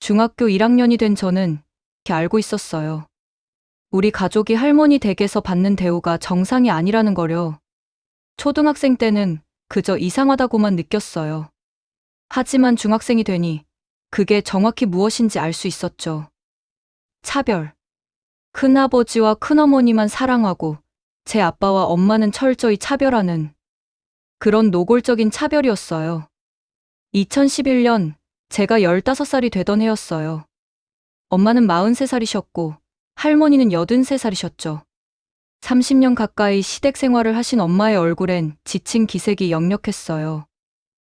중학교 1학년이 된 저는 알고 있었어요. 우리 가족이 할머니 댁에서 받는 대우가 정상이 아니라는 거려. 초등학생 때는 그저 이상하다고만 느꼈어요. 하지만 중학생이 되니 그게 정확히 무엇인지 알 수 있었죠. 차별. 큰아버지와 큰어머니만 사랑하고 제 아빠와 엄마는 철저히 차별하는 그런 노골적인 차별이었어요. 2011년 제가 15살이 되던 해였어요. 엄마는 43살이셨고 할머니는 83살이셨죠. 30년 가까이 시댁 생활을 하신 엄마의 얼굴엔 지친 기색이 역력했어요.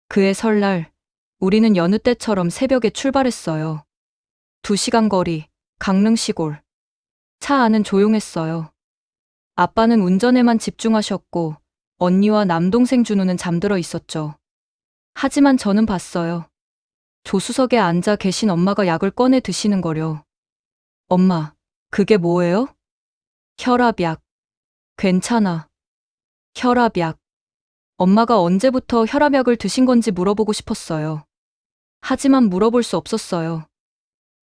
그해 설날 우리는 여느 때처럼 새벽에 출발했어요. 2시간 거리, 강릉 시골. 차 안은 조용했어요. 아빠는 운전에만 집중하셨고 언니와 남동생 준우는 잠들어 있었죠. 하지만 저는 봤어요. 조수석에 앉아 계신 엄마가 약을 꺼내 드시는 거려. 엄마, 그게 뭐예요? 혈압약. 괜찮아. 혈압약. 엄마가 언제부터 혈압약을 드신 건지 물어보고 싶었어요. 하지만 물어볼 수 없었어요.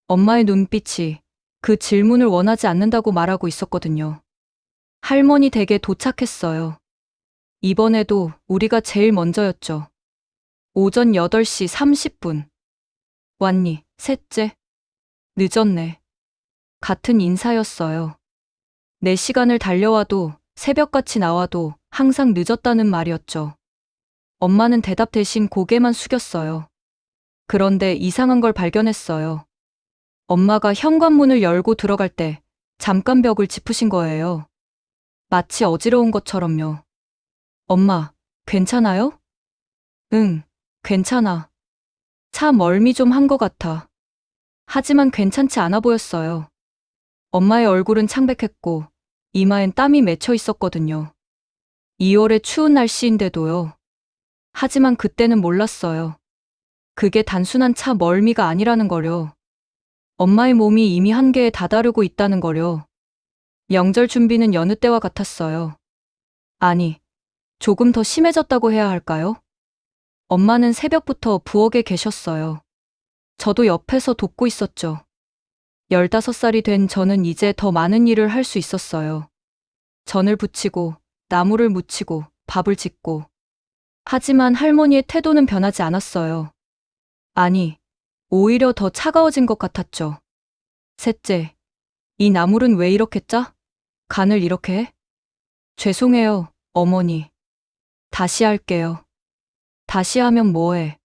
엄마의 눈빛이 그 질문을 원하지 않는다고 말하고 있었거든요. 할머니 댁에 도착했어요. 이번에도 우리가 제일 먼저였죠. 오전 8시 30분. 왔니, 셋째? 늦었네. 같은 인사였어요. 4시간을 달려와도 새벽같이 나와도 항상 늦었다는 말이었죠. 엄마는 대답 대신 고개만 숙였어요. 그런데 이상한 걸 발견했어요. 엄마가 현관문을 열고 들어갈 때 잠깐 벽을 짚으신 거예요. 마치 어지러운 것처럼요. 엄마, 괜찮아요? 응, 괜찮아. 차 멀미 좀 한 것 같아. 하지만 괜찮지 않아 보였어요. 엄마의 얼굴은 창백했고 이마엔 땀이 맺혀 있었거든요. 2월의 추운 날씨인데도요. 하지만 그때는 몰랐어요. 그게 단순한 차 멀미가 아니라는 거려. 엄마의 몸이 이미 한계에 다다르고 있다는 거려. 명절 준비는 여느 때와 같았어요. 아니, 조금 더 심해졌다고 해야 할까요? 엄마는 새벽부터 부엌에 계셨어요. 저도 옆에서 돕고 있었죠. 15살이 된 저는 이제 더 많은 일을 할 수 있었어요. 전을 부치고, 나무를 묻히고, 밥을 짓고. 하지만 할머니의 태도는 변하지 않았어요. 아니, 오히려 더 차가워진 것 같았죠. 셋째, 이 나물은 왜 이렇게 짜? 간을 이렇게 해? 죄송해요, 어머니. 다시 할게요. 다시 하면 뭐해?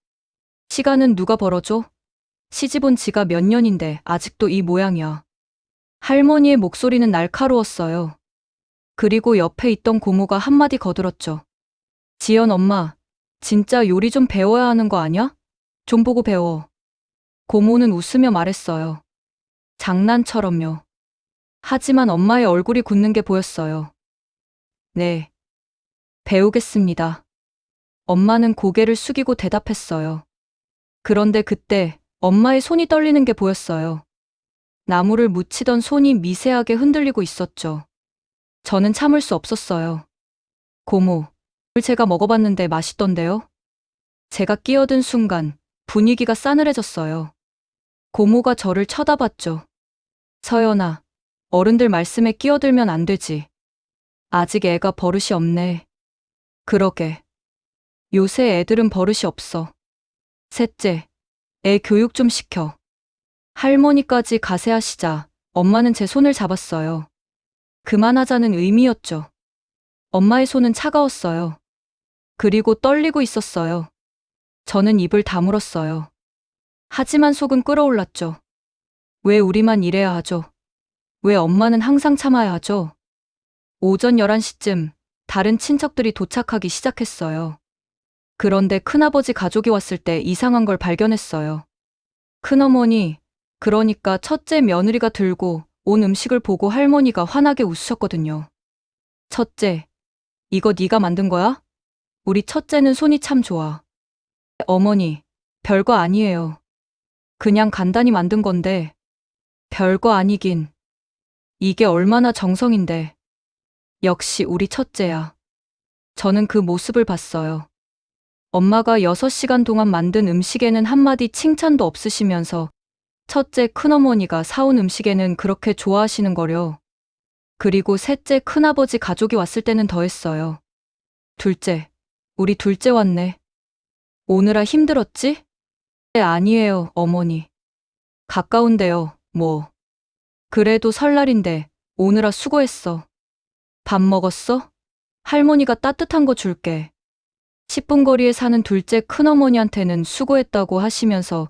시간은 누가 벌어줘? 시집 온 지가 몇 년인데 아직도 이 모양이야. 할머니의 목소리는 날카로웠어요. 그리고 옆에 있던 고모가 한마디 거들었죠. 지연 엄마, 진짜 요리 좀 배워야 하는 거 아냐? 좀 보고 배워. 고모는 웃으며 말했어요. 장난처럼요. 하지만 엄마의 얼굴이 굳는 게 보였어요. 네. 배우겠습니다. 엄마는 고개를 숙이고 대답했어요. 그런데 그때 엄마의 손이 떨리는 게 보였어요. 나무를 묻히던 손이 미세하게 흔들리고 있었죠. 저는 참을 수 없었어요. 고모, 제가 먹어봤는데 맛있던데요? 제가 끼어든 순간 분위기가 싸늘해졌어요. 고모가 저를 쳐다봤죠. 서연아, 어른들 말씀에 끼어들면 안 되지. 아직 애가 버릇이 없네. 그러게. 요새 애들은 버릇이 없어. 셋째, 애 교육 좀 시켜. 할머니까지 가세하시자 엄마는 제 손을 잡았어요. 그만하자는 의미였죠. 엄마의 손은 차가웠어요. 그리고 떨리고 있었어요. 저는 입을 다물었어요. 하지만 속은 끓어올랐죠. 왜 우리만 이래야 하죠? 왜 엄마는 항상 참아야 하죠? 오전 11시쯤 다른 친척들이 도착하기 시작했어요. 그런데 큰아버지 가족이 왔을 때 이상한 걸 발견했어요. 큰어머니, 그러니까 첫째 며느리가 들고 온 음식을 보고 할머니가 환하게 웃으셨거든요. 첫째, 이거 네가 만든 거야? 우리 첫째는 손이 참 좋아. 어머니, 별거 아니에요. 그냥 간단히 만든 건데. 별거 아니긴. 이게 얼마나 정성인데. 역시 우리 첫째야. 저는 그 모습을 봤어요. 엄마가 6시간 동안 만든 음식에는 한마디 칭찬도 없으시면서 첫째 큰어머니가 사온 음식에는 그렇게 좋아하시는 거려. 그리고 셋째 큰아버지 가족이 왔을 때는 더했어요. 둘째, 우리 둘째 왔네. 오느라 힘들었지? 네, 아니에요, 어머니. 가까운데요, 뭐. 그래도 설날인데 오느라 수고했어. 밥 먹었어? 할머니가 따뜻한 거 줄게. 10분 거리에 사는 둘째 큰어머니한테는 수고했다고 하시면서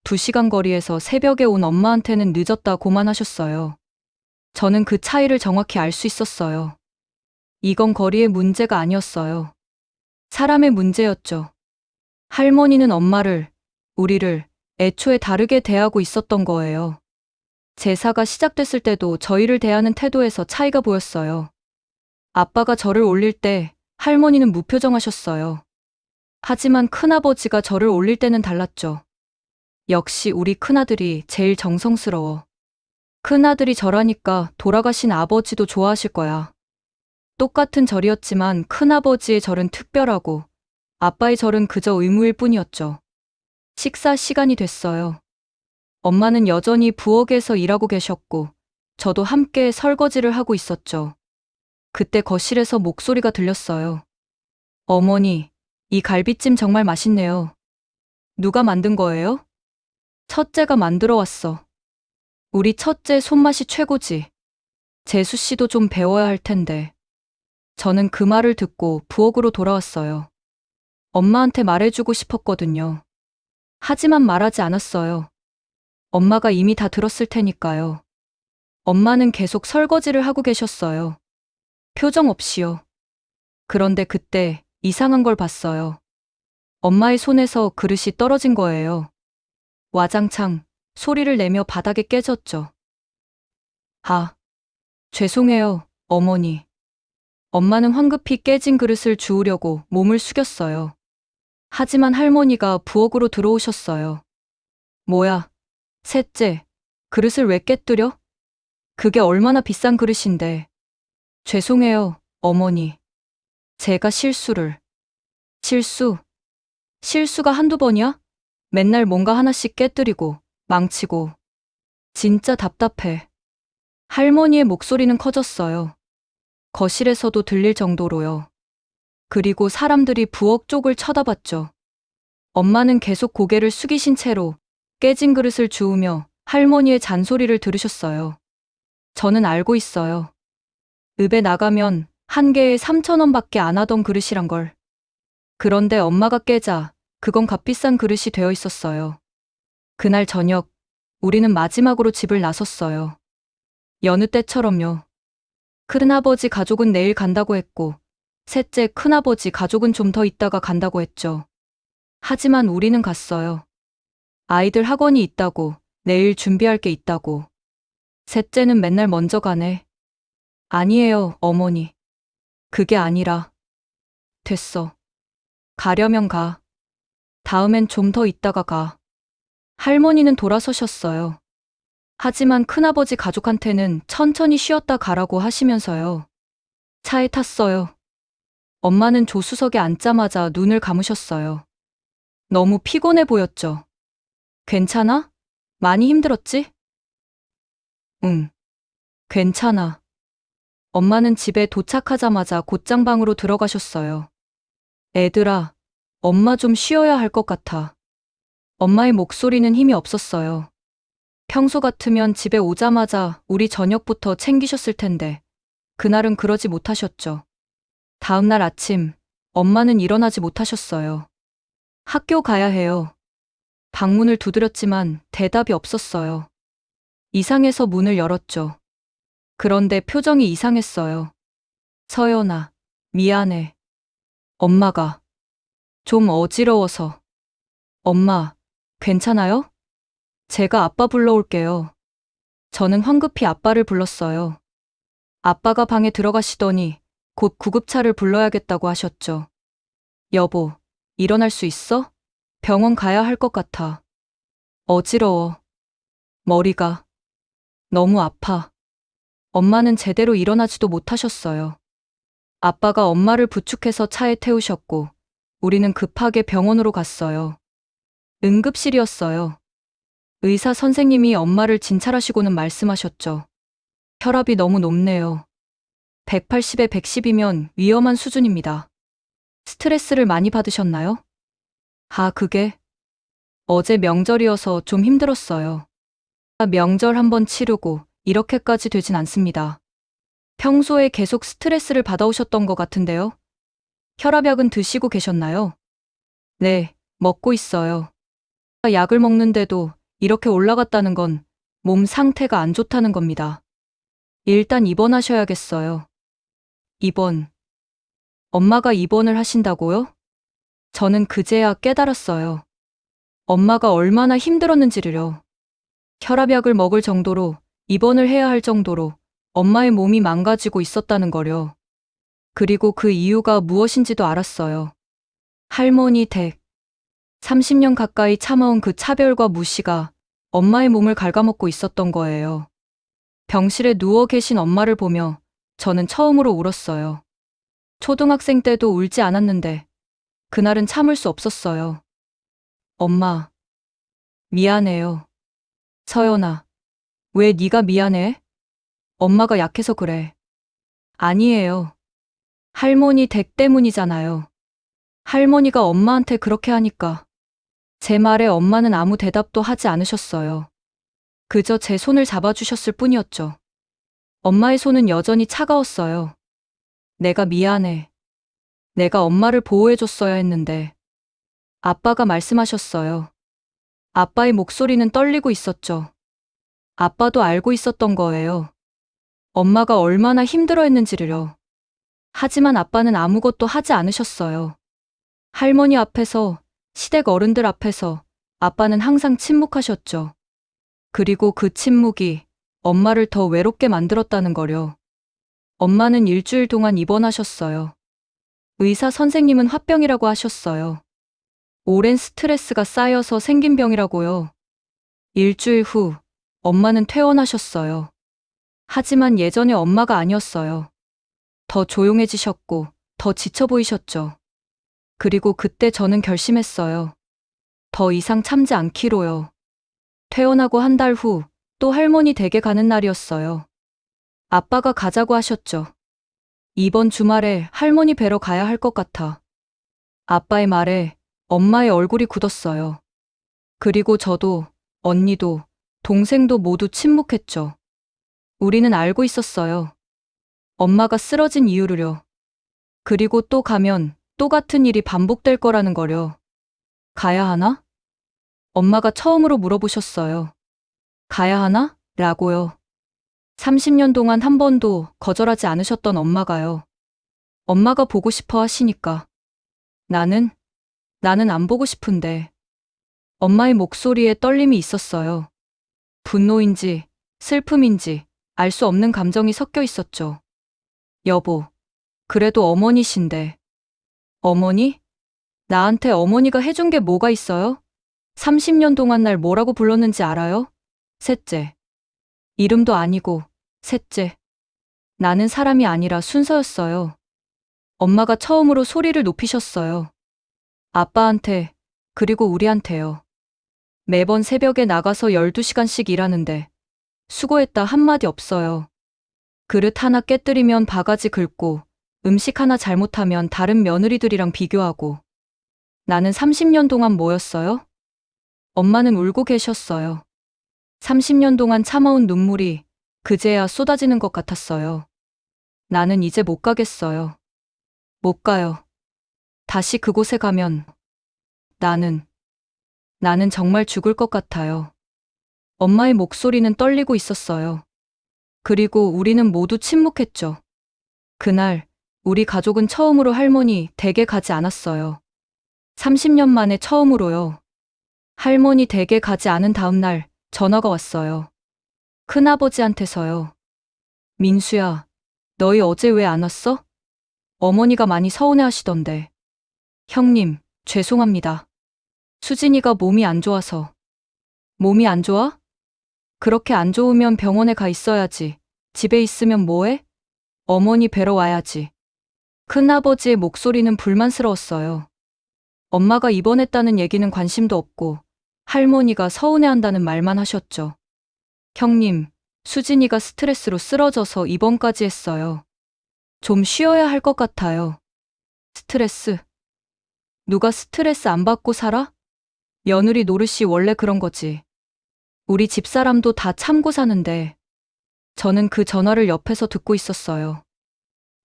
2시간 거리에서 새벽에 온 엄마한테는 늦었다고만 하셨어요. 저는 그 차이를 정확히 알 수 있었어요. 이건 거리의 문제가 아니었어요. 사람의 문제였죠. 할머니는 엄마를, 우리를 애초에 다르게 대하고 있었던 거예요. 제사가 시작됐을 때도 저희를 대하는 태도에서 차이가 보였어요. 아빠가 저를 올릴 때 할머니는 무표정하셨어요. 하지만 큰아버지가 저를 올릴 때는 달랐죠. 역시 우리 큰아들이 제일 정성스러워. 큰아들이 절하니까 돌아가신 아버지도 좋아하실 거야. 똑같은 절이었지만 큰아버지의 절은 특별하고 아빠의 절은 그저 의무일 뿐이었죠. 식사 시간이 됐어요. 엄마는 여전히 부엌에서 일하고 계셨고 저도 함께 설거지를 하고 있었죠. 그때 거실에서 목소리가 들렸어요. 어머니, 이 갈비찜 정말 맛있네요. 누가 만든 거예요? 첫째가 만들어 왔어. 우리 첫째 손맛이 최고지. 재수 씨도 좀 배워야 할 텐데. 저는 그 말을 듣고 부엌으로 돌아왔어요. 엄마한테 말해주고 싶었거든요. 하지만 말하지 않았어요. 엄마가 이미 다 들었을 테니까요. 엄마는 계속 설거지를 하고 계셨어요. 표정 없이요. 그런데 그때 이상한 걸 봤어요. 엄마의 손에서 그릇이 떨어진 거예요. 와장창 소리를 내며 바닥에 깨졌죠. 아, 죄송해요, 어머니. 엄마는 황급히 깨진 그릇을 주우려고 몸을 숙였어요. 하지만 할머니가 부엌으로 들어오셨어요. 뭐야, 셋째, 그릇을 왜 깨뜨려? 그게 얼마나 비싼 그릇인데. 죄송해요, 어머니. 제가 실수를. 실수가 한두 번이야? 맨날 뭔가 하나씩 깨뜨리고, 망치고. 진짜 답답해. 할머니의 목소리는 커졌어요. 거실에서도 들릴 정도로요. 그리고 사람들이 부엌 쪽을 쳐다봤죠. 엄마는 계속 고개를 숙이신 채로 깨진 그릇을 주우며 할머니의 잔소리를 들으셨어요. 저는 알고 있어요. 읍에 나가면 한 개에 3,000원밖에 안 하던 그릇이란 걸. 그런데 엄마가 깨자 그건 값비싼 그릇이 되어 있었어요. 그날 저녁 우리는 마지막으로 집을 나섰어요. 여느 때처럼요. 큰아버지 가족은 내일 간다고 했고 셋째 큰아버지 가족은 좀 더 있다가 간다고 했죠. 하지만 우리는 갔어요. 아이들 학원이 있다고, 내일 준비할 게 있다고. 셋째는 맨날 먼저 가네. 아니에요, 어머니. 그게 아니라. 됐어. 가려면 가. 다음엔 좀 더 있다가 가. 할머니는 돌아서셨어요. 하지만 큰아버지 가족한테는 천천히 쉬었다 가라고 하시면서요. 차에 탔어요. 엄마는 조수석에 앉자마자 눈을 감으셨어요. 너무 피곤해 보였죠. 괜찮아? 많이 힘들었지? 응, 괜찮아. 엄마는 집에 도착하자마자 곧장 방으로 들어가셨어요. 애들아, 엄마 좀 쉬어야 할 것 같아. 엄마의 목소리는 힘이 없었어요. 평소 같으면 집에 오자마자 우리 저녁부터 챙기셨을 텐데, 그날은 그러지 못하셨죠. 다음날 아침, 엄마는 일어나지 못하셨어요. 학교 가야 해요. 방문을 두드렸지만 대답이 없었어요. 이상해서 문을 열었죠. 그런데 표정이 이상했어요. 서연아, 미안해. 엄마가 좀 어지러워서. 엄마, 괜찮아요? 제가 아빠 불러올게요. 저는 황급히 아빠를 불렀어요. 아빠가 방에 들어가시더니 곧 구급차를 불러야겠다고 하셨죠. 여보, 일어날 수 있어? 병원 가야 할 것 같아. 어지러워. 머리가 너무 아파. 엄마는 제대로 일어나지도 못하셨어요. 아빠가 엄마를 부축해서 차에 태우셨고 우리는 급하게 병원으로 갔어요. 응급실이었어요. 의사 선생님이 엄마를 진찰하시고는 말씀하셨죠. 혈압이 너무 높네요. 180에 110이면 위험한 수준입니다. 스트레스를 많이 받으셨나요? 그게 어제 명절이어서 좀 힘들었어요. 명절 한번 치르고 이렇게까지 되진 않습니다. 평소에 계속 스트레스를 받아오셨던 것 같은데요. 혈압약은 드시고 계셨나요? 네, 먹고 있어요. 약을 먹는데도 이렇게 올라갔다는 건 몸 상태가 안 좋다는 겁니다. 일단 입원하셔야겠어요. 입원. 엄마가 입원을 하신다고요? 저는 그제야 깨달았어요. 엄마가 얼마나 힘들었는지를요. 혈압약을 먹을 정도로 입원을 해야 할 정도로 엄마의 몸이 망가지고 있었다는 거요. 그리고 그 이유가 무엇인지도 알았어요. 할머니 댁. 30년 가까이 참아온 그 차별과 무시가 엄마의 몸을 갉아먹고 있었던 거예요. 병실에 누워 계신 엄마를 보며 저는 처음으로 울었어요. 초등학생 때도 울지 않았는데 그날은 참을 수 없었어요. 엄마, 미안해요. 서연아, 왜 네가 미안해? 엄마가 약해서 그래. 아니에요. 할머니 댁 때문이잖아요. 할머니가 엄마한테 그렇게 하니까. 제 말에 엄마는 아무 대답도 하지 않으셨어요. 그저 제 손을 잡아주셨을 뿐이었죠. 엄마의 손은 여전히 차가웠어요. 내가 미안해. 내가 엄마를 보호해줬어야 했는데. 아빠가 말씀하셨어요. 아빠의 목소리는 떨리고 있었죠. 아빠도 알고 있었던 거예요. 엄마가 얼마나 힘들어했는지를요. 하지만 아빠는 아무것도 하지 않으셨어요. 할머니 앞에서, 시댁 어른들 앞에서 아빠는 항상 침묵하셨죠. 그리고 그 침묵이 엄마를 더 외롭게 만들었다는 거려. 엄마는 일주일 동안 입원하셨어요. 의사 선생님은 화병이라고 하셨어요. 오랜 스트레스가 쌓여서 생긴 병이라고요. 일주일 후 엄마는 퇴원하셨어요. 하지만 예전의 엄마가 아니었어요. 더 조용해지셨고 더 지쳐 보이셨죠. 그리고 그때 저는 결심했어요. 더 이상 참지 않기로요. 퇴원하고 한 달 후 또 할머니 댁에 가는 날이었어요. 아빠가 가자고 하셨죠. 이번 주말에 할머니 뵈러 가야 할 것 같아. 아빠의 말에 엄마의 얼굴이 굳었어요. 그리고 저도, 언니도, 동생도 모두 침묵했죠. 우리는 알고 있었어요. 엄마가 쓰러진 이유를요. 그리고 또 가면 또 같은 일이 반복될 거라는 거려. 가야 하나? 엄마가 처음으로 물어보셨어요. 가야 하나? 라고요. 30년 동안 한 번도 거절하지 않으셨던 엄마가요. 엄마가 보고 싶어 하시니까. 나는 안 보고 싶은데. 엄마의 목소리에 떨림이 있었어요. 분노인지 슬픔인지 알 수 없는 감정이 섞여 있었죠. 여보, 그래도 어머니신데. 어머니? 나한테 어머니가 해준 게 뭐가 있어요? 30년 동안 날 뭐라고 불렀는지 알아요? 셋째. 이름도 아니고, 셋째. 나는 사람이 아니라 순서였어요. 엄마가 처음으로 소리를 높이셨어요. 아빠한테, 그리고 우리한테요. 매번 새벽에 나가서 12시간씩 일하는데, 수고했다 한마디 없어요. 그릇 하나 깨뜨리면 바가지 긁고, 음식 하나 잘못하면 다른 며느리들이랑 비교하고. 나는 30년 동안 뭐였어요? 엄마는 울고 계셨어요. 30년 동안 참아온 눈물이 그제야 쏟아지는 것 같았어요. 나는 이제 못 가겠어요. 못 가요. 다시 그곳에 가면 나는 정말 죽을 것 같아요. 엄마의 목소리는 떨리고 있었어요. 그리고 우리는 모두 침묵했죠. 그날 우리 가족은 처음으로 할머니 댁에 가지 않았어요. 30년 만에 처음으로요. 할머니 댁에 가지 않은 다음 날 전화가 왔어요. 큰아버지한테서요. 민수야, 너희 어제 왜 안 왔어? 어머니가 많이 서운해 하시던데. 형님, 죄송합니다. 수진이가 몸이 안 좋아서. 몸이 안 좋아? 그렇게 안 좋으면 병원에 가 있어야지. 집에 있으면 뭐해? 어머니 뵈러 와야지. 큰아버지의 목소리는 불만스러웠어요. 엄마가 입원했다는 얘기는 관심도 없고 할머니가 서운해한다는 말만 하셨죠. 형님, 수진이가 스트레스로 쓰러져서 입원까지 했어요. 좀 쉬어야 할 것 같아요. 스트레스? 누가 스트레스 안 받고 살아? 며느리 노릇이 원래 그런 거지. 우리 집사람도 다 참고 사는데 저는 그 전화를 옆에서 듣고 있었어요.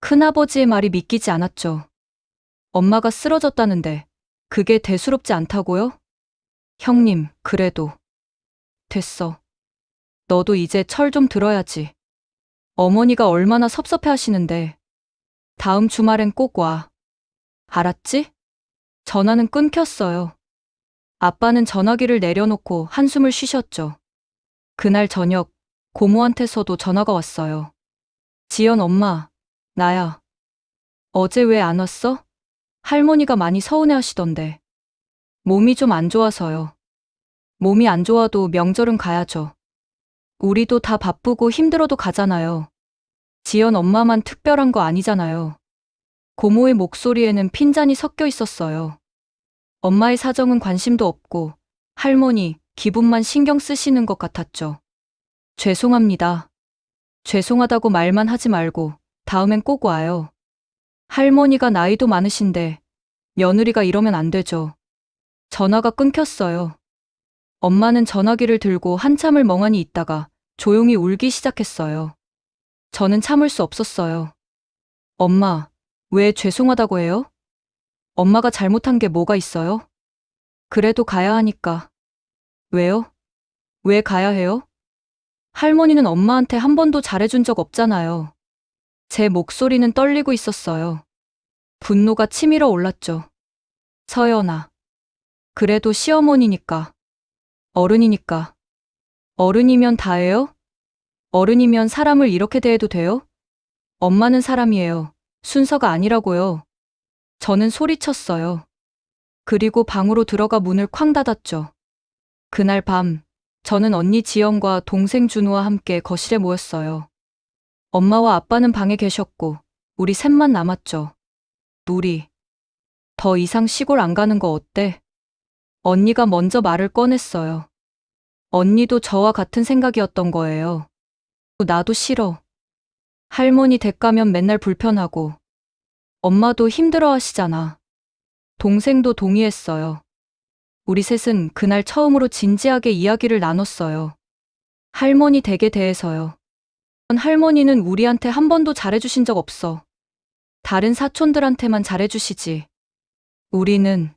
큰아버지의 말이 믿기지 않았죠. 엄마가 쓰러졌다는데 그게 대수롭지 않다고요? 형님, 그래도. 됐어. 너도 이제 철 좀 들어야지. 어머니가 얼마나 섭섭해 하시는데. 다음 주말엔 꼭 와. 알았지? 전화는 끊겼어요. 아빠는 전화기를 내려놓고 한숨을 쉬셨죠. 그날 저녁, 고모한테서도 전화가 왔어요. 지연 엄마, 나야. 어제 왜 안 왔어? 할머니가 많이 서운해 하시던데. 몸이 좀 안 좋아서요. 몸이 안 좋아도 명절은 가야죠. 우리도 다 바쁘고 힘들어도 가잖아요. 지연 엄마만 특별한 거 아니잖아요. 고모의 목소리에는 핀잔이 섞여 있었어요. 엄마의 사정은 관심도 없고 할머니 기분만 신경 쓰시는 것 같았죠. 죄송합니다. 죄송하다고 말만 하지 말고 다음엔 꼭 와요. 할머니가 나이도 많으신데 며느리가 이러면 안 되죠. 전화가 끊겼어요. 엄마는 전화기를 들고 한참을 멍하니 있다가 조용히 울기 시작했어요. 저는 참을 수 없었어요. 엄마, 왜 죄송하다고 해요? 엄마가 잘못한 게 뭐가 있어요? 그래도 가야 하니까. 왜요? 왜 가야 해요? 할머니는 엄마한테 한 번도 잘해준 적 없잖아요. 제 목소리는 떨리고 있었어요. 분노가 치밀어 올랐죠. 서연아. 그래도 시어머니니까. 어른이니까. 어른이면 다 해요? 어른이면 사람을 이렇게 대해도 돼요? 엄마는 사람이에요. 순서가 아니라고요. 저는 소리쳤어요. 그리고 방으로 들어가 문을 쾅 닫았죠. 그날 밤, 저는 언니 지연과 동생 준우와 함께 거실에 모였어요. 엄마와 아빠는 방에 계셨고, 우리 셋만 남았죠. 우리. 더 이상 시골 안 가는 거 어때? 언니가 먼저 말을 꺼냈어요. 언니도 저와 같은 생각이었던 거예요. 나도 싫어. 할머니 댁 가면 맨날 불편하고, 엄마도 힘들어 하시잖아. 동생도 동의했어요. 우리 셋은 그날 처음으로 진지하게 이야기를 나눴어요. 할머니 댁에 대해서요. 할머니는 우리한테 한 번도 잘해주신 적 없어. 다른 사촌들한테만 잘해주시지. 우리는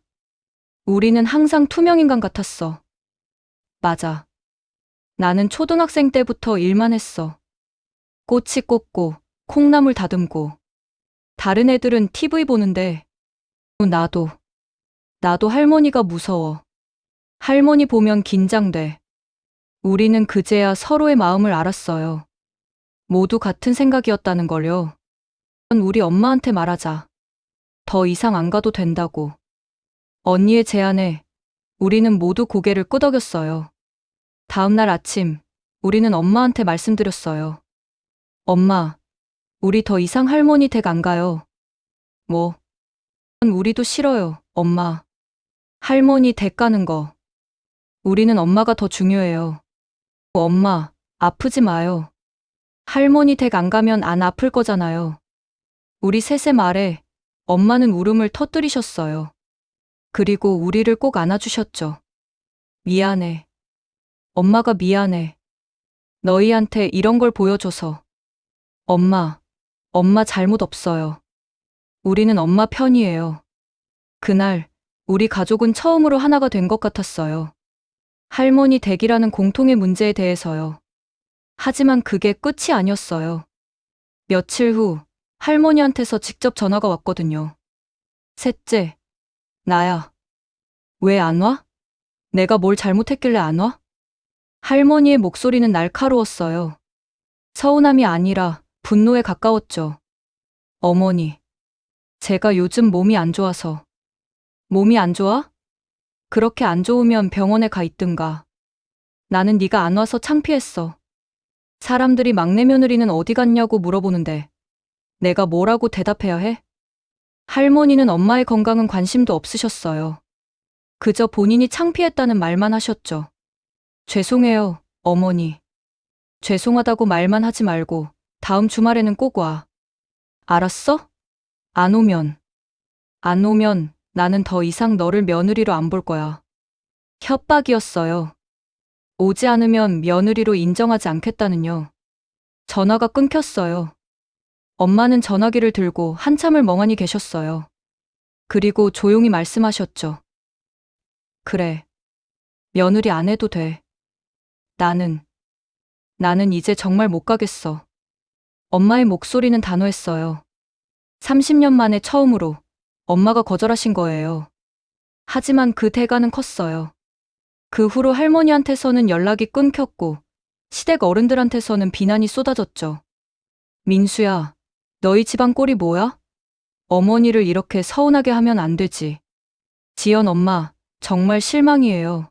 항상 투명인간 같았어. 맞아. 나는 초등학생 때부터 일만 했어. 꼬치 꽂고, 콩나물 다듬고. 다른 애들은 TV 보는데, 나도 할머니가 무서워. 할머니 보면 긴장돼. 우리는 그제야 서로의 마음을 알았어요. 모두 같은 생각이었다는 걸요. 우리 엄마한테 말하자. 더 이상 안 가도 된다고. 언니의 제안에 우리는 모두 고개를 끄덕였어요. 다음 날 아침, 우리는 엄마한테 말씀드렸어요. 엄마, 우리 더 이상 할머니 댁 안 가요. 뭐? 우리도 싫어요, 엄마. 할머니 댁 가는 거. 우리는 엄마가 더 중요해요. 엄마, 아프지 마요. 할머니 댁 안 가면 안 아플 거잖아요. 우리 셋의 말에 엄마는 울음을 터뜨리셨어요. 그리고 우리를 꼭 안아주셨죠. 미안해. 엄마가 미안해. 너희한테 이런 걸 보여줘서. 엄마 잘못 없어요. 우리는 엄마 편이에요. 그날 우리 가족은 처음으로 하나가 된 것 같았어요. 할머니 댁이라는 공통의 문제에 대해서요. 하지만 그게 끝이 아니었어요. 며칠 후 할머니한테서 직접 전화가 왔거든요. 셋째, 나야. 왜 안 와? 내가 뭘 잘못했길래 안 와? 할머니의 목소리는 날카로웠어요. 서운함이 아니라 분노에 가까웠죠. 어머니, 제가 요즘 몸이 안 좋아서. 몸이 안 좋아? 그렇게 안 좋으면 병원에 가 있든가. 나는 네가 안 와서 창피했어. 사람들이 막내 며느리는 어디 갔냐고 물어보는데 내가 뭐라고 대답해야 해? 할머니는 엄마의 건강은 관심도 없으셨어요. 그저 본인이 창피했다는 말만 하셨죠. 죄송해요, 어머니. 죄송하다고 말만 하지 말고 다음 주말에는 꼭 와. 알았어? 안 오면. 안 오면 나는 더 이상 너를 며느리로 안 볼 거야. 협박이었어요. 오지 않으면 며느리로 인정하지 않겠다는요. 전화가 끊겼어요. 엄마는 전화기를 들고 한참을 멍하니 계셨어요. 그리고 조용히 말씀하셨죠. 그래. 며느리 안 해도 돼. 나는 이제 정말 못 가겠어. 엄마의 목소리는 단호했어요. 30년 만에 처음으로 엄마가 거절하신 거예요. 하지만 그 대가는 컸어요. 그 후로 할머니한테서는 연락이 끊겼고 시댁 어른들한테서는 비난이 쏟아졌죠. 민수야, 너희 집안 꼴이 뭐야? 어머니를 이렇게 서운하게 하면 안 되지. 지연 엄마, 정말 실망이에요.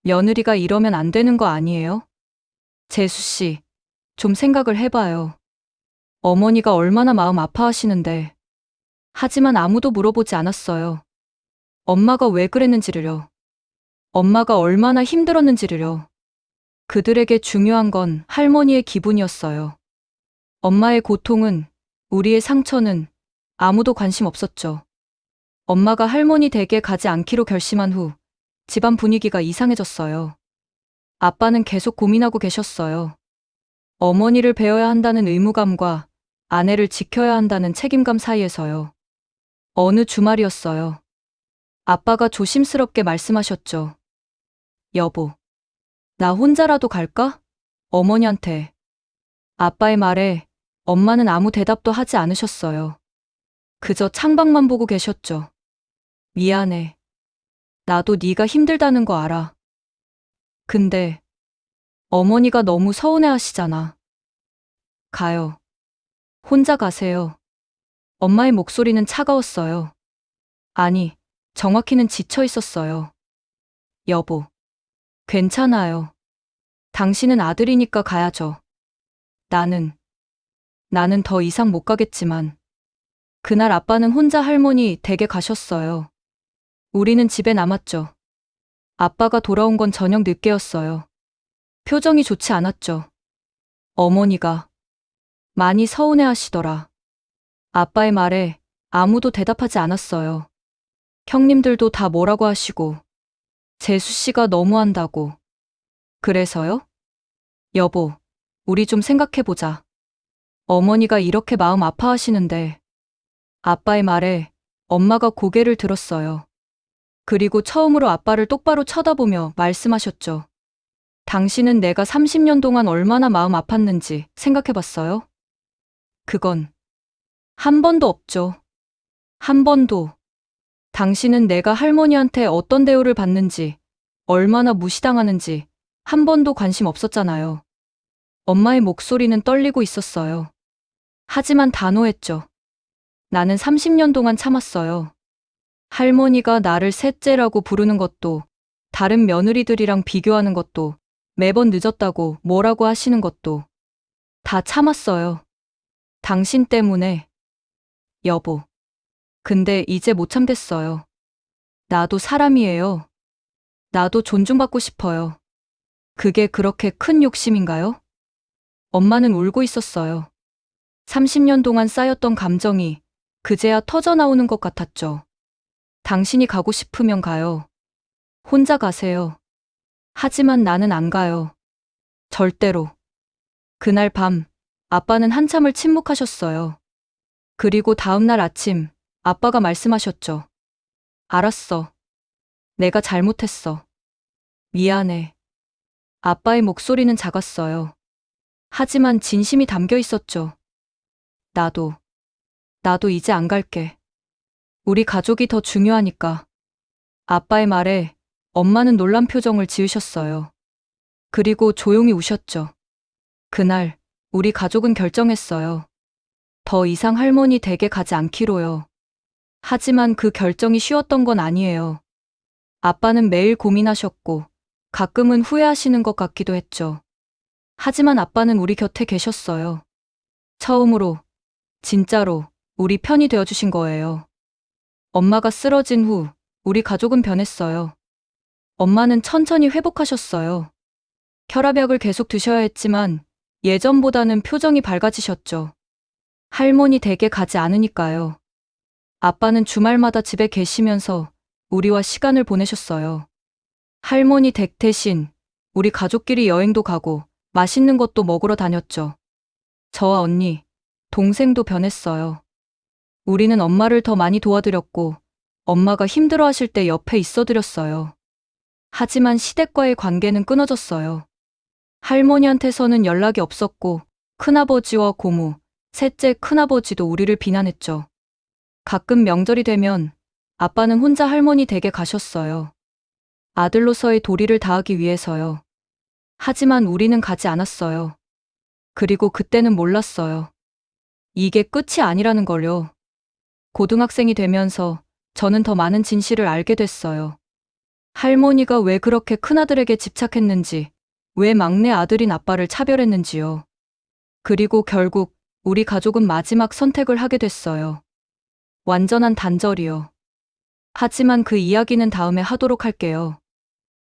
며느리가 이러면 안 되는 거 아니에요? 재수 씨, 좀 생각을 해봐요. 어머니가 얼마나 마음 아파하시는데. 하지만 아무도 물어보지 않았어요. 엄마가 왜 그랬는지를요. 엄마가 얼마나 힘들었는지를요. 그들에게 중요한 건 할머니의 기분이었어요. 엄마의 고통은, 우리의 상처는 아무도 관심 없었죠. 엄마가 할머니 댁에 가지 않기로 결심한 후 집안 분위기가 이상해졌어요. 아빠는 계속 고민하고 계셨어요. 어머니를 배워야 한다는 의무감과 아내를 지켜야 한다는 책임감 사이에서요. 어느 주말이었어요. 아빠가 조심스럽게 말씀하셨죠. 여보, 나 혼자라도 갈까? 어머니한테. 아빠의 말에 엄마는 아무 대답도 하지 않으셨어요. 그저 창밖만 보고 계셨죠. 미안해. 나도 네가 힘들다는 거 알아. 근데 어머니가 너무 서운해하시잖아. 가요. 혼자 가세요. 엄마의 목소리는 차가웠어요. 아니, 정확히는 지쳐 있었어요. 여보, 괜찮아요. 당신은 아들이니까 가야죠. 나는 더 이상 못 가겠지만. 그날 아빠는 혼자 할머니 댁에 가셨어요. 우리는 집에 남았죠. 아빠가 돌아온 건 저녁 늦게였어요. 표정이 좋지 않았죠. 어머니가 많이 서운해 하시더라. 아빠의 말에 아무도 대답하지 않았어요. 형님들도 다 뭐라고 하시고, 재수 씨가 너무한다고. 그래서요? 여보, 우리 좀 생각해보자. 어머니가 이렇게 마음 아파하시는데. 아빠의 말에 엄마가 고개를 들었어요. 그리고 처음으로 아빠를 똑바로 쳐다보며 말씀하셨죠. 당신은 내가 30년 동안 얼마나 마음 아팠는지 생각해봤어요? 그건 한 번도 없죠. 한 번도. 당신은 내가 할머니한테 어떤 대우를 받는지, 얼마나 무시당하는지 한 번도 관심 없었잖아요. 엄마의 목소리는 떨리고 있었어요. 하지만 단호했죠. 나는 30년 동안 참았어요. 할머니가 나를 셋째라고 부르는 것도, 다른 며느리들이랑 비교하는 것도, 매번 늦었다고 뭐라고 하시는 것도 다 참았어요. 당신 때문에. 여보. 근데 이제 못 참겠어요. 나도 사람이에요. 나도 존중받고 싶어요. 그게 그렇게 큰 욕심인가요? 엄마는 울고 있었어요. 30년 동안 쌓였던 감정이 그제야 터져나오는 것 같았죠. 당신이 가고 싶으면 가요. 혼자 가세요. 하지만 나는 안 가요. 절대로. 그날 밤, 아빠는 한참을 침묵하셨어요. 그리고 다음날 아침, 아빠가 말씀하셨죠. 알았어. 내가 잘못했어. 미안해. 아빠의 목소리는 작았어요. 하지만 진심이 담겨 있었죠. 나도 이제 안 갈게. 우리 가족이 더 중요하니까. 아빠의 말에 엄마는 놀란 표정을 지으셨어요. 그리고 조용히 우셨죠. 그날 우리 가족은 결정했어요. 더 이상 할머니 댁에 가지 않기로요. 하지만 그 결정이 쉬웠던 건 아니에요. 아빠는 매일 고민하셨고 가끔은 후회하시는 것 같기도 했죠. 하지만 아빠는 우리 곁에 계셨어요. 처음으로, 진짜로 우리 편이 되어주신 거예요. 엄마가 쓰러진 후 우리 가족은 변했어요. 엄마는 천천히 회복하셨어요. 혈압약을 계속 드셔야 했지만 예전보다는 표정이 밝아지셨죠. 할머니 댁에 가지 않으니까요. 아빠는 주말마다 집에 계시면서 우리와 시간을 보내셨어요. 할머니 댁 대신 우리 가족끼리 여행도 가고 맛있는 것도 먹으러 다녔죠. 저와 언니, 동생도 변했어요. 우리는 엄마를 더 많이 도와드렸고 엄마가 힘들어하실 때 옆에 있어드렸어요. 하지만 시댁과의 관계는 끊어졌어요. 할머니한테서는 연락이 없었고 큰아버지와 고모, 셋째 큰아버지도 우리를 비난했죠. 가끔 명절이 되면 아빠는 혼자 할머니 댁에 가셨어요. 아들로서의 도리를 다하기 위해서요. 하지만 우리는 가지 않았어요. 그리고 그때는 몰랐어요. 이게 끝이 아니라는 걸요. 고등학생이 되면서 저는 더 많은 진실을 알게 됐어요. 할머니가 왜 그렇게 큰아들에게 집착했는지, 왜 막내 아들인 아빠를 차별했는지요. 그리고 결국 우리 가족은 마지막 선택을 하게 됐어요. 완전한 단절이요. 하지만 그 이야기는 다음에 하도록 할게요.